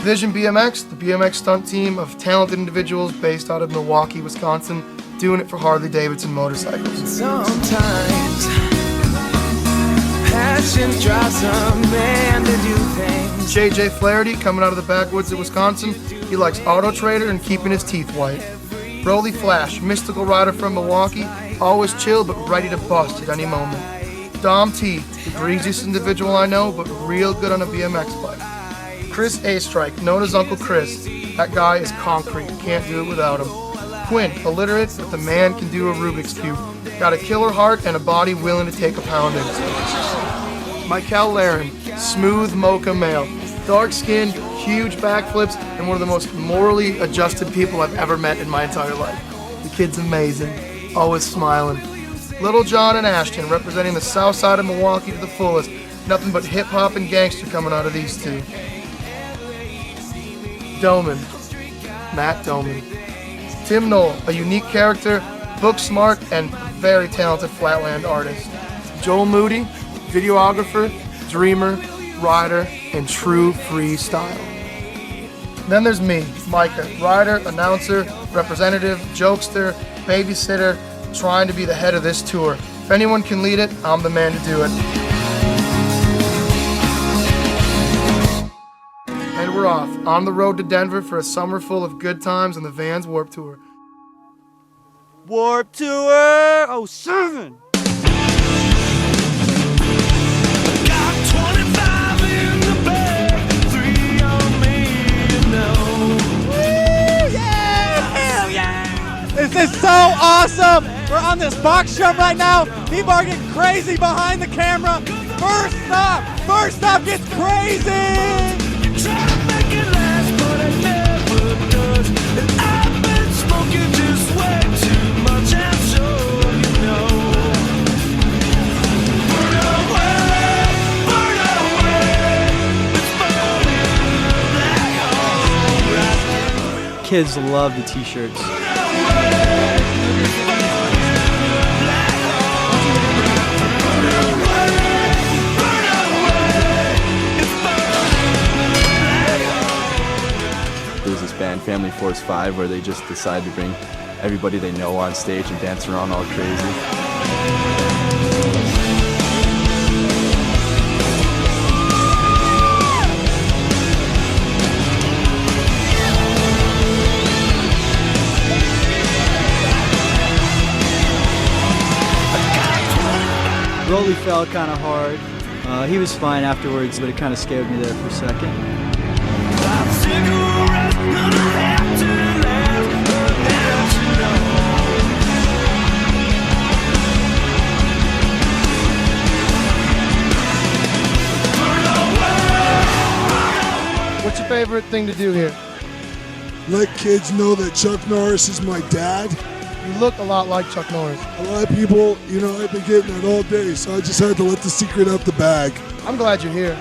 Vision BMX, the BMX stunt team of talented individuals based out of Milwaukee, Wisconsin, doing it for Harley-Davidson motorcycles. Sometimes passion drives a man to do things. JJ Flaherty, coming out of the backwoods of Wisconsin, he likes Auto Trader and keeping his teeth white. Broly Flash, mystical rider from Milwaukee, always chill but ready to bust at any moment. Dom T, the greasiest individual I know, but real good on a BMX bike. Chris A-Strike, known as Uncle Chris. That guy is concrete, can't do it without him. Quinn, illiterate, but the man can do a Rubik's Cube. Got a killer heart and a body willing to take a pounding. Michael Laren, smooth mocha male. Dark skin, huge backflips, and one of the most morally adjusted people I've ever met in my entire life. The kid's amazing, always smiling. Little John and Ashton, representing the south side of Milwaukee to the fullest. Nothing but hip-hop and gangster coming out of these two. Doman, Matt Doman. Tim Knoll, a unique character, book smart, and very talented flatland artist. Joel Moody, videographer, dreamer, rider, and true freestyle. Then there's me, Micah, rider, announcer, representative, jokester, babysitter, trying to be the head of this tour. If anyone can lead it, I'm the man to do it. And we're off, on the road to Denver for a summer full of good times on the Vans Warp Tour. Warp Tour 07! This is so awesome! We're on this box jump right now. People are getting crazy behind the camera. First stop gets crazy! Kids love the t-shirts. There's this band, Family Force 5, where they just decide to bring everybody they know on stage and dance around all crazy. Broly fell kind of hard. He was fine afterwards, but it kind of scared me there for a second. What's your favorite thing to do here? Let kids know that Chuck Norris is my dad. You look a lot like Chuck Norris. A lot of people, I've been getting that all day, so I just had to let the secret out the bag. I'm glad you're here.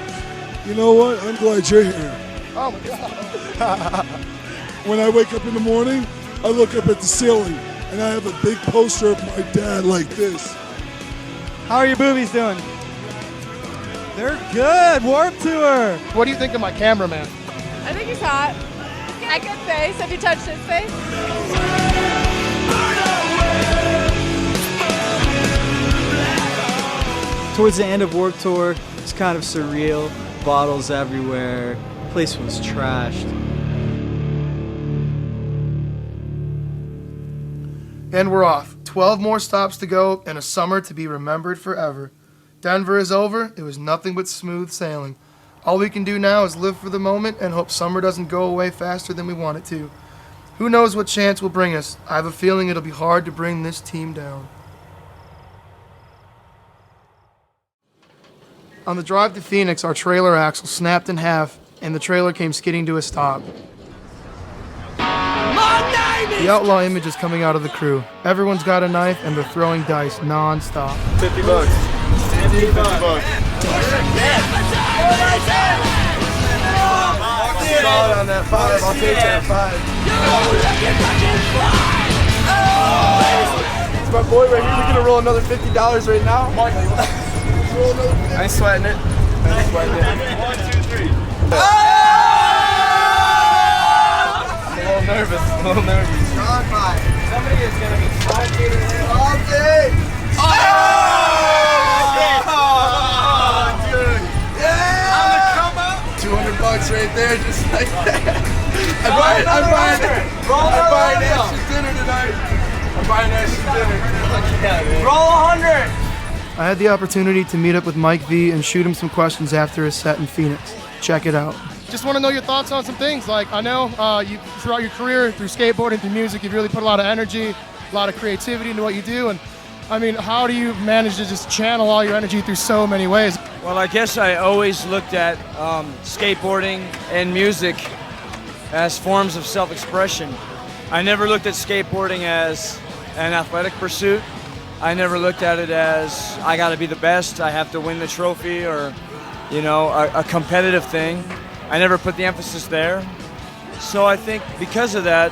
You know what? I'm glad you're here. Oh my God. When I wake up in the morning, I look up at the ceiling, and I have a big poster of my dad like this. How are your boobies doing? They're good. Warp Tour. What do you think of my cameraman? I think he's hot. Got a good face. Have you touched his face? Towards the end of Warp Tour, it's kind of surreal. Bottles everywhere. The place was trashed. And we're off. 12 more stops to go and a summer to be remembered forever. Denver is over. It was nothing but smooth sailing. All we can do now is live for the moment and hope summer doesn't go away faster than we want it to. Who knows what chance will bring us? I have a feeling it'll be hard to bring this team down. On the drive to Phoenix, our trailer axle snapped in half and the trailer came skidding to a stop. The outlaw image is coming out of the crew. Everyone's got a knife and they're throwing dice non-stop. 50 bucks. 50 bucks. Solid on that 5. I'll take that 5. It's my boy right here. We're gonna roll another $50 right now. I ain't sweating it. I ain't sweating it. 1, 2, 3. nervous. A little nervous. Somebody is gonna be all day. Oh, dude. Yeah. On the come up. $200 right there, just like that. I'm buying extra dinner tonight. I'm buying extra dinner. Roll 100. I had the opportunity to meet up with Mike V and shoot him some questions after his set in Phoenix. Check it out. Just want to know your thoughts on some things. Like, I know you throughout your career, through skateboarding, through music, you've really put a lot of energy, a lot of creativity into what you do. And I mean, how do you manage to just channel all your energy through so many ways? Well, I guess I always looked at skateboarding and music as forms of self-expression. I never looked at skateboarding as an athletic pursuit. I never looked at it as I got to be the best, I have to win the trophy, or a competitive thing. I never put the emphasis there. So I think because of that,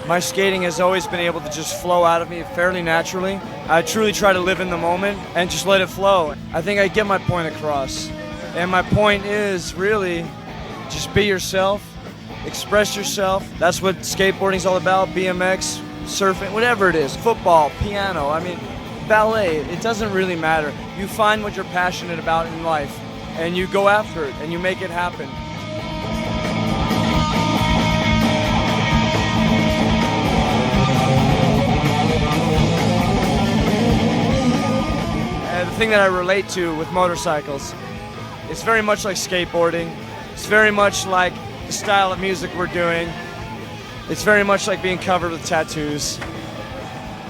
my skating has always been able to just flow out of me fairly naturally. I truly try to live in the moment and just let it flow. I think I get my point across. And my point is really just be yourself, express yourself. That's what skateboarding's all about, BMX, surfing, whatever it is, football, piano, ballet, it doesn't really matter. You find what you're passionate about in life and you go after it and you make it happen. The thing that I relate to with motorcycles, it's very much like skateboarding. It's very much like the style of music we're doing. It's very much like being covered with tattoos.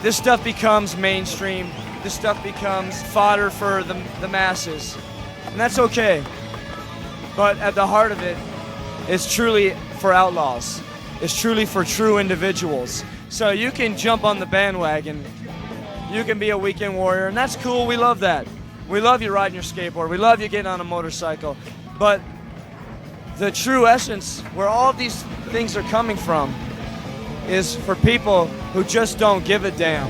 This stuff becomes mainstream. This stuff becomes fodder for the masses. And that's okay. But at the heart of it, it's truly for outlaws. It's truly for true individuals. So you can jump on the bandwagon. You can be a weekend warrior, and that's cool. We love that. We love you riding your skateboard. We love you getting on a motorcycle. But the true essence, where all of these things are coming from, is for people who just don't give a damn.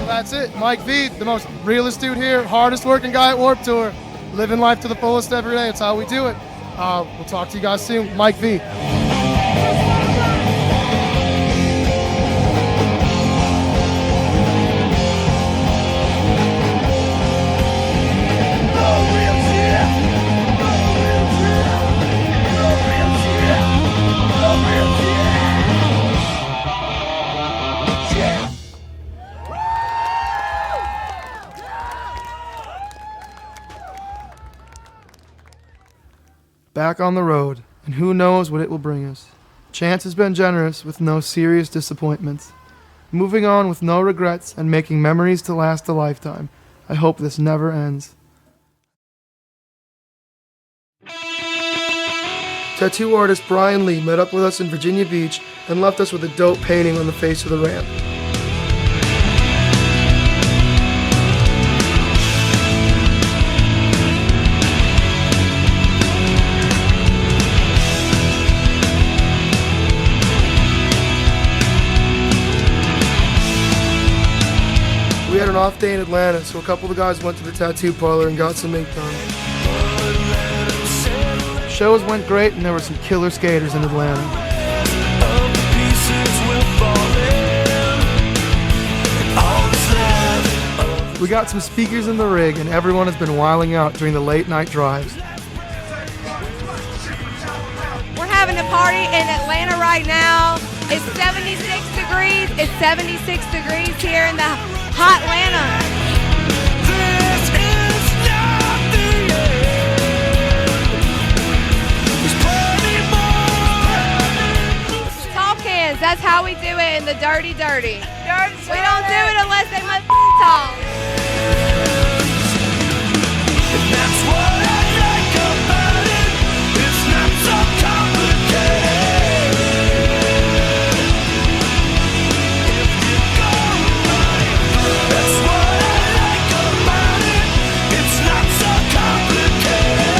That's it. Mike V, the most realest dude here, hardest working guy at Warped Tour. Living life to the fullest every day. It's how we do it. We'll talk to you guys soon. Mike V. Back on the road, and who knows what it will bring us. Chance has been generous with no serious disappointments. Moving on with no regrets and making memories to last a lifetime. I hope this never ends. Tattoo artist Brian Lee met up with us in Virginia Beach and left us with a dope painting on the face of the ramp. We had an off day in Atlanta, so a couple of the guys went to the tattoo parlor and got some ink done. Shows went great, and there were some killer skaters in Atlanta. We got some speakers in the rig, and everyone has been wilding out during the late night drives. We're having a party in Atlanta right now. It's 76 degrees. It's 76 degrees here in the hot Atlanta. Tall cans, that's how we do it in the dirty. We don't do it unless they must be tall. That's what I like about it. It's not so complicated. If you go right through. That's what I like about it. It's not so complicated.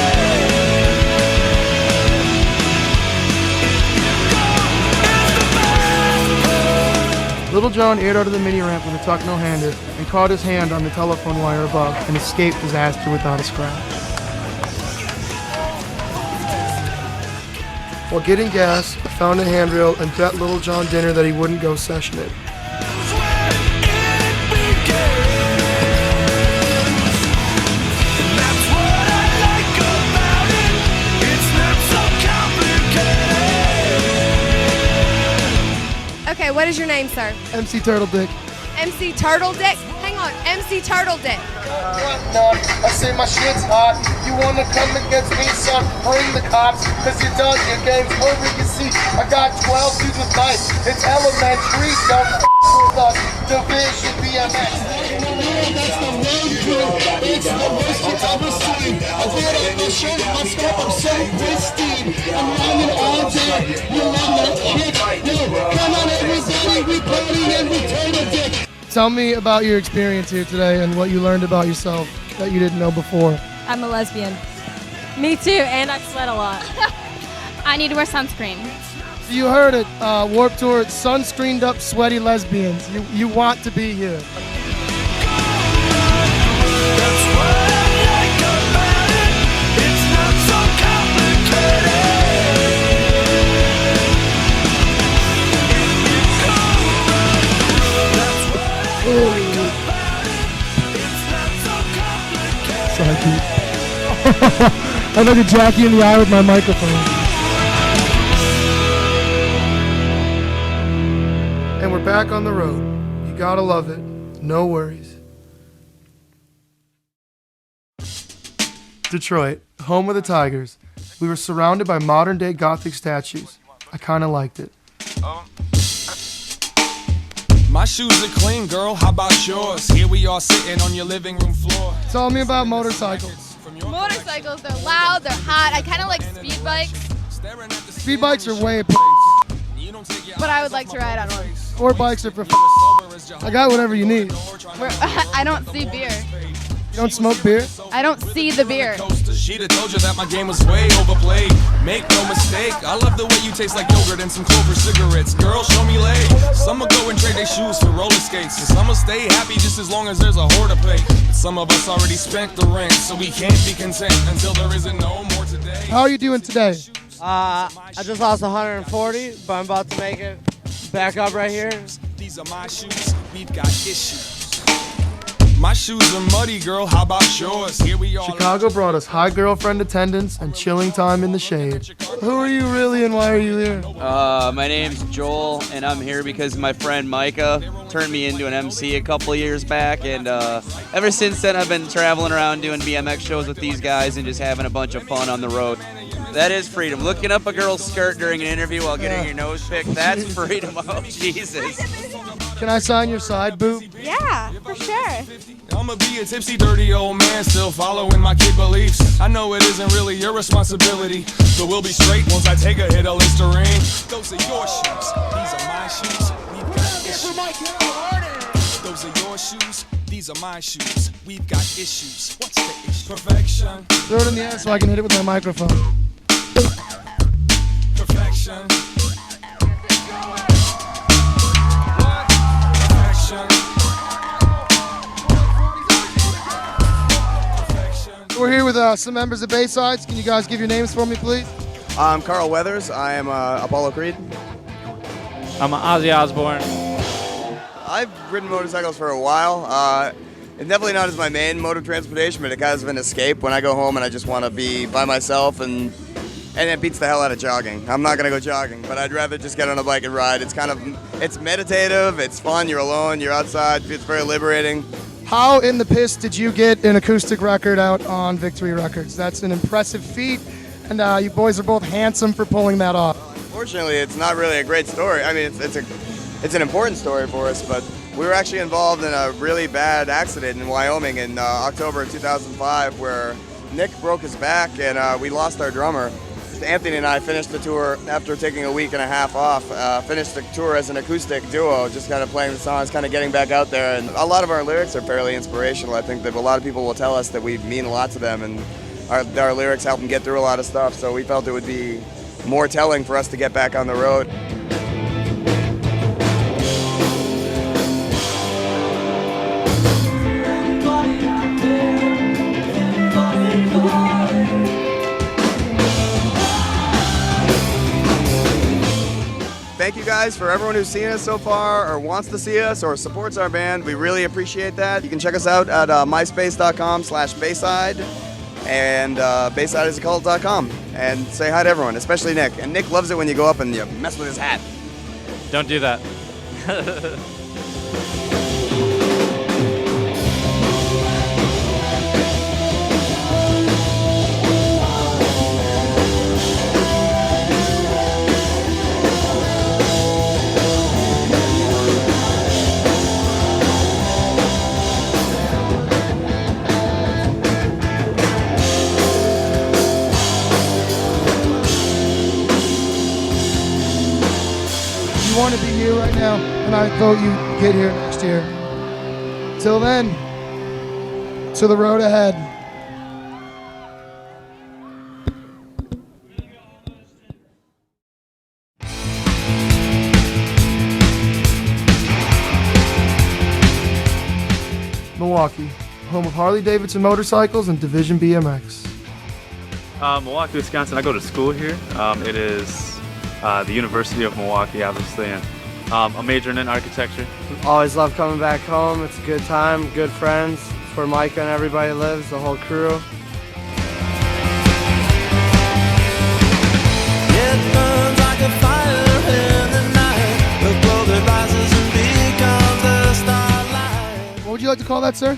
If you go is the best. Little John aired out of the mini ramp with a tuck no-hander and caught his hand on the telephone wire above and escaped disaster without a scratch. While getting gas, I found a handrail and bet Little John dinner that he wouldn't go session it. Okay, what is your name, sir? MC Turtle Dick. MC Turtle Dick? Hang on, MC Turtle Dick. I say my shit's hot. You wanna come against me, son? Bring the cops, cause you're done. Your game's over, you see. I got 12 dudes with knives. It's elementary, don't f with us. Division BMX. That's the road crew. It's the worst you ever seen. I did it, my shirt, my stuff, I'm so pristine. I'm running all day. You love that kick. Yo, come on everybody, we party and we turtle dick. Tell me about your experience here today and what you learned about yourself that you didn't know before. I'm a lesbian. Me too, and I sweat a lot. I need to wear sunscreen. You heard it, Warped Tour, sunscreened up sweaty lesbians. You want to be here. Sorry, Pete. I look at Jackie in the eye with my microphone. And we're back on the road. You gotta love it. No worries. Detroit, home of the Tigers. We were surrounded by modern-day Gothic statues. I kinda liked it. My shoes are clean, girl. How about yours? Here we are sitting on your living room floor. Tell me about motorcycles. Motorcycles, they're loud, they're hot. I kind of like speed bikes, Speed bikes are way but I would like to ride on one. or bikes are for I got whatever you need. I don't see beer. You don't smoke beer? I don't see the beer. She'd have told you that my game was way overplayed. Make no mistake, I love the way you taste like yogurt and some Clover cigarettes. Girl, show me lay. Some will go and trade their shoes for roller skates, and some will stay happy just as long as there's a whore to pay. But some of us already spent the rent, so we can't be content until there isn't no more today. How are you doing today? I just lost 140, but I'm about to make it back up right here. These are my shoes, we've got issues. My shoes are muddy, girl, how about yours? Here we are. Chicago brought us high girlfriend attendance and chilling time in the shade. Who are you really and why are you here? My name's Joel, and I'm here because my friend Micah turned me into an MC a couple of years back, and ever since then I've been traveling around doing BMX shows with these guys and just having a bunch of fun on the road. That is freedom. Looking up a girl's skirt during an interview while getting your nose picked, that's freedom. Oh, Jesus. Can I sign your side boob? Yeah, for sure. I'ma be a tipsy, dirty old man, still following my kid beliefs. I know it isn't really your responsibility, but we'll be straight once I take a hit of Listerine. Those are your shoes, these are my shoes. We've got issues. Those are your shoes, these are my shoes. We've got issues. What's the issue? Perfection. Throw it in the air so I can hit it with my microphone. Perfection. We're here with some members of Baysides. Can you guys give your names for me, please? I'm Carl Weathers. I am Apollo Creed. I'm Ozzy Osbourne. I've ridden motorcycles for a while. It's definitely not as my main mode of transportation, but it kind of an escape when I go home and I just want to be by myself, and it beats the hell out of jogging. I'm not going to go jogging, but I'd rather just get on a bike and ride. It's meditative, it's fun, you're alone, you're outside, it's very liberating. How in the piss did you get an acoustic record out on Victory Records? That's an impressive feat, and you boys are both handsome for pulling that off. Unfortunately, it's not really a great story. I mean, it's an important story for us, but we were actually involved in a really bad accident in Wyoming in October of 2005 where Nick broke his back and we lost our drummer. Anthony and I finished the tour after taking a week and a half off, finished the tour as an acoustic duo, just kind of playing the songs, kind of getting back out there. And a lot of our lyrics are fairly inspirational. I think that a lot of people will tell us that we mean a lot to them, and our lyrics help them get through a lot of stuff. So we felt it would be more telling for us to get back on the road. guys, for everyone who's seen us so far or wants to see us or supports our band. We really appreciate that. You can check us out at myspace.com/Bayside and BaysideIsACult.com and say hi to everyone, especially Nick. And Nick loves it when you go up and you mess with his hat. Don't do that. You want to be here right now, and I vote you get here next year. Till then, to the road ahead. Milwaukee, home of Harley-Davidson motorcycles and Division BMX. Milwaukee, Wisconsin. I go to school here. It is the University of Milwaukee, obviously, and I'm majoring in architecture. Always love coming back home. It's a good time, good friends. It's where Micah and everybody lives, the whole crew. It burns like a fire in the night. The glow that rises and becomes the starlight. What would you like to call that, sir?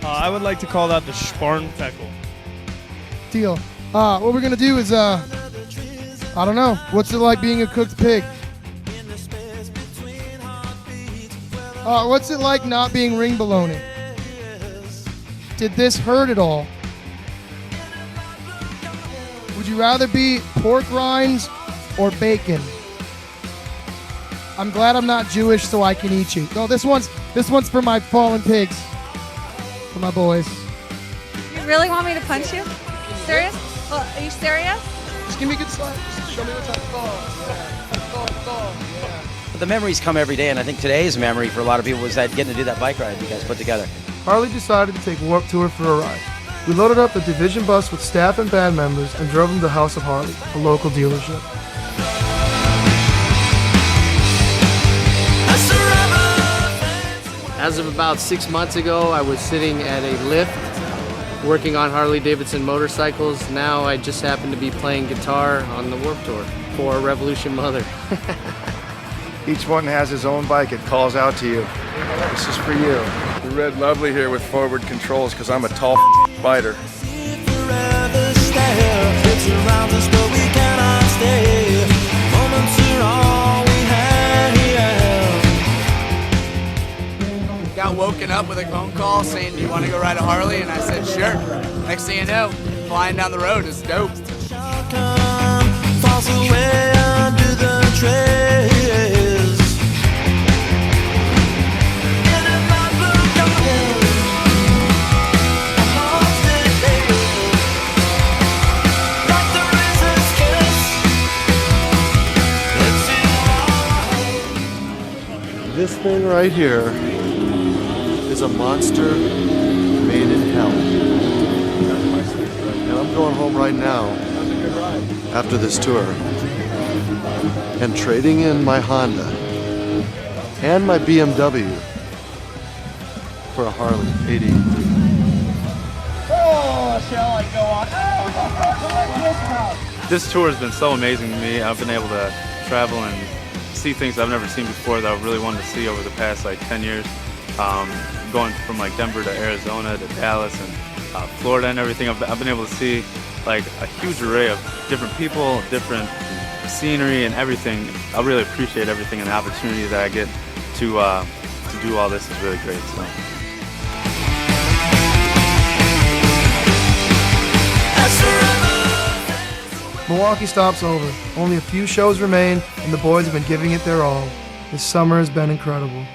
I would like to call that the Sparnfeckel. Deal. What we're gonna do is, I don't know. What's it like being a cooked pig? What's it like not being ring baloney? Did this hurt at all? Would you rather be pork rinds or bacon? I'm glad I'm not Jewish, so I can eat you. No, this one's for my fallen pigs, for my boys. You really want me to punch you? Serious? Well, are you serious? Just give me a good slap. Just show me what type of ball. The memories come every day, and I think today's memory for a lot of people was that getting to do that bike ride you guys put together. Harley decided to take Warped Tour for a ride. We loaded up the Division bus with staff and band members and drove them to House of Harley, a local dealership. As of about 6 months ago, I was sitting at a lift working on Harley-Davidson motorcycles. Now I just happen to be playing guitar on the Warped Tour for Revolution Mother. Each one has his own bike. It calls out to you. This is for you. The Red Lovely here with forward controls because I'm a tall fighter. Got woken up with a phone call saying, do you want to go ride a Harley? And I said, sure. Next thing you know, flying down the road is dope. Falls away under the trays. This thing right here is a monster made in hell. And I'm going home right now after this tour and trading in my Honda and my BMW for a Harley 88. Oh, shall I go on? This tour has been so amazing to me. I've been able to travel and see things I've never seen before that I've really wanted to see over the past 10 years. Going from Denver to Arizona to Dallas and Florida and everything, I've been able to see a huge array of different people, different scenery and everything. I really appreciate everything, and the opportunity that I get to do all this is really great. So. Milwaukee stop's over. Only a few shows remain, and the boys have been giving it their all. This summer has been incredible.